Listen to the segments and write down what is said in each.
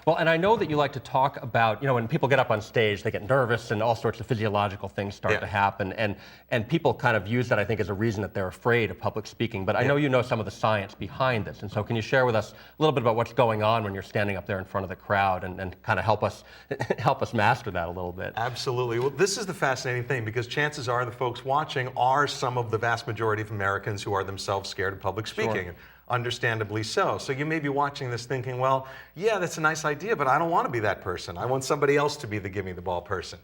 Well, and I know that you like to talk about, when people get up on stage, they get nervous and all sorts of physiological things start to happen. And people kind of use that, I think, as a reason that they're afraid of public speaking. But I know you know some of the science behind this. And so can you share with us a little bit about what's going on when you're standing up there in front of the crowd and kind of help us master that a little bit? Absolutely. Well, this is the fascinating thing, because chances are the folks watching are some of the vast majority of Americans who are themselves scared of public speaking. Sure. Understandably so. So you may be watching this thinking, well, yeah, that's a nice idea, but I don't want to be that person. I want somebody else to be the give me the ball person.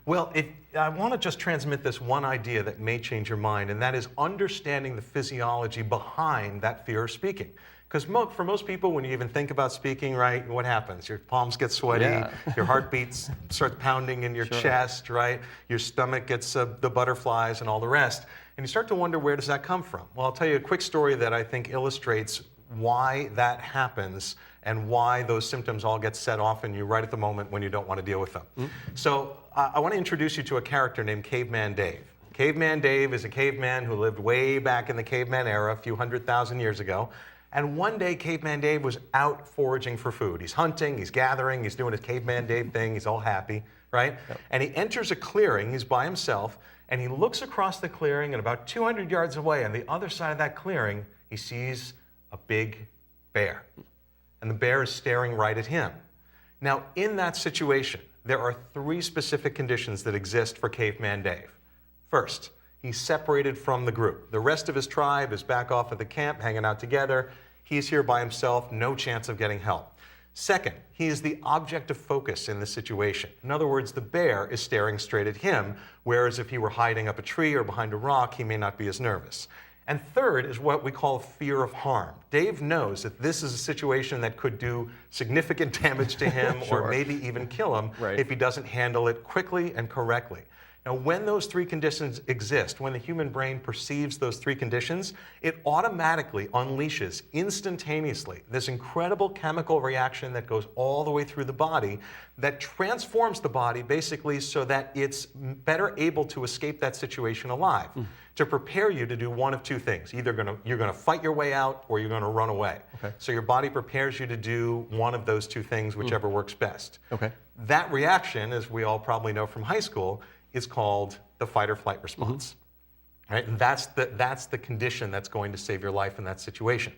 Well, I want to just transmit this one idea that may change your mind, and that is understanding the physiology behind that fear of speaking. Because for most people, when you even think about speaking, right, what happens? Your palms get sweaty, your heartbeat starts pounding in your chest, right? Your stomach gets the butterflies and all the rest. And you start to wonder, where does that come from? Well, I'll tell you a quick story that I think illustrates why that happens and why those symptoms all get set off in you right at the moment when you don't want to deal with them. So I want to introduce you to a character named Caveman Dave. Caveman Dave is a caveman who lived way back in the caveman era, a few 100,000 years ago. And one day, Caveman Dave was out foraging for food. He's hunting, he's gathering, he's doing his Caveman Dave thing, he's all happy, right? And he enters a clearing, he's by himself, and he looks across the clearing, and about 200 yards away, on the other side of that clearing, he sees a big bear. And the bear is staring right at him. Now, in that situation, there are 3 specific conditions that exist for Caveman Dave. First, he's separated from the group. The rest of his tribe is back off at the camp, hanging out together. He's here by himself, no chance of getting help. Second, he is the object of focus in the situation. In other words, the bear is staring straight at him, whereas if he were hiding up a tree or behind a rock, he may not be as nervous. And third is what we call fear of harm. Dave knows that this is a situation that could do significant damage to him or maybe even kill him if he doesn't handle it quickly and correctly. Now, when those 3 conditions exist, when the human brain perceives those 3 conditions, it automatically unleashes instantaneously this incredible chemical reaction that goes all the way through the body that transforms the body basically so that it's better able to escape that situation alive, to prepare you to do one of 2 things. Either you're going to fight your way out or you're going to run away. So your body prepares you to do one of those 2 things, whichever works best. That reaction, as we all probably know from high school, is called the fight or flight response. Right? And that's the condition that's going to save your life in that situation.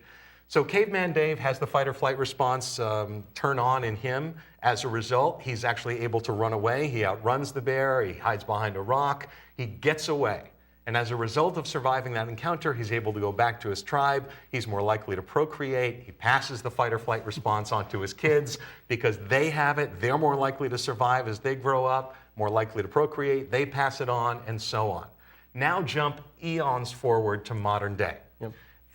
So Caveman Dave has the fight or flight response turn on in him. As a result, he's actually able to run away. He outruns the bear, he hides behind a rock, he gets away. And as a result of surviving that encounter, he's able to go back to his tribe. He's more likely to procreate. He passes the fight or flight response on to his kids because they have it. They're more likely to survive as they grow up, more likely to procreate. They pass it on, and so on. Now jump eons forward to modern day.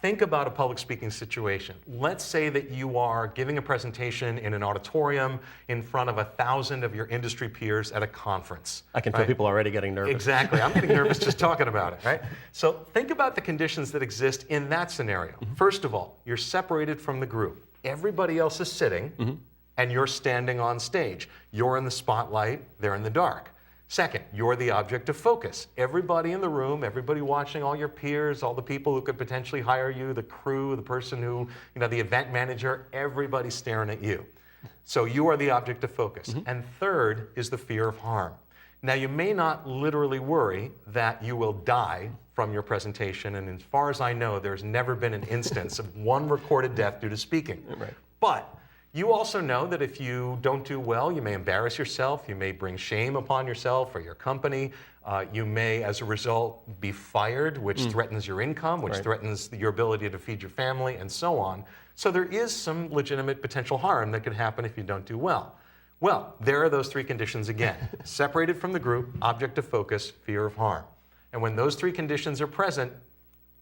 Think about a public speaking situation. Let's say that you are giving a presentation in an auditorium in front of 1,000 of your industry peers at a conference. I can feel people already getting nervous. Exactly. I'm getting nervous just talking about it, right? So think about the conditions that exist in that scenario. First of all, you're separated from the group. Everybody else is sitting, and you're standing on stage. You're in the spotlight, they're in the dark. Second, you're the object of focus. Everybody in the room, everybody watching, all your peers, all the people who could potentially hire you, the crew, the person who, the event manager, everybody's staring at you. So you are the object of focus. And third is the fear of harm. Now, you may not literally worry that you will die from your presentation, and as far as I know, there's never been an instance of one recorded death due to speaking. But you also know that if you don't do well, you may embarrass yourself, you may bring shame upon yourself or your company, you may, as a result, be fired, which threatens your income, which threatens your ability to feed your family, and so on. So there is some legitimate potential harm that could happen if you don't do well. Well, there are those 3 conditions again. Separated from the group, object of focus, fear of harm. And when those 3 conditions are present,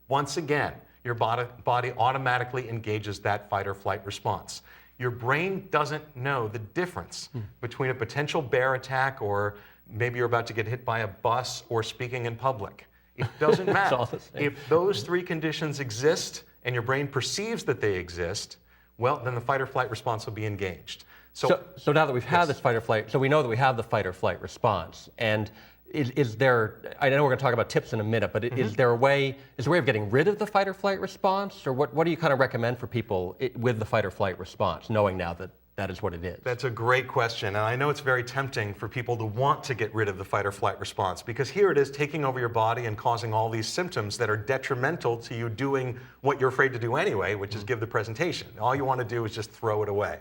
once again, your body automatically engages that fight or flight response. Your brain doesn't know the difference between a potential bear attack or maybe you're about to get hit by a bus or speaking in public. It doesn't matter. If those 3 conditions exist and your brain perceives that they exist, well, then the fight or flight response will be engaged. So now that we've had this fight or flight, so we know that we have the fight or flight response. And is there, I know we're going to talk about tips in a minute, but is there a way of getting rid of the fight or flight response? Or what do you kind of recommend for people with the fight or flight response, knowing now that that is what it is? That's a great question, and I know it's very tempting for people to want to get rid of the fight or flight response, because here it is taking over your body and causing all these symptoms that are detrimental to you doing what you're afraid to do anyway, which is give the presentation. All you want to do is just throw it away.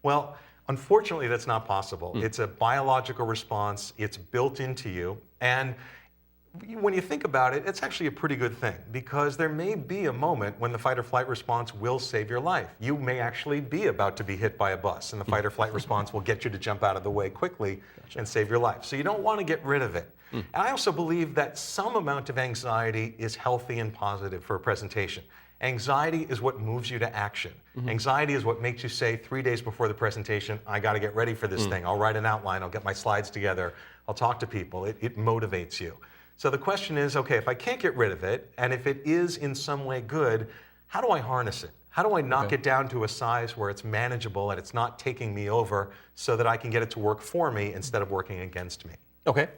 Well, unfortunately, that's not possible. It's a biological response. It's built into you, and when you think about it, it's actually a pretty good thing, because there may be a moment when the fight or flight response will save your life. You may actually be about to be hit by a bus, and the fight or flight response will get you to jump out of the way quickly and save your life. So you don't want to get rid of it. And I also believe that some amount of anxiety is healthy and positive for a presentation. Anxiety is what moves you to action. Anxiety is what makes you say 3 days before the presentation, I got to get ready for this thing. I'll write an outline, I'll get my slides together, I'll talk to people. It motivates you. So the question is, okay, if I can't get rid of it, and if it is in some way good, how do I harness it? How do I knock it down to a size where it's manageable and it's not taking me over, so that I can get it to work for me instead of working against me? Okay.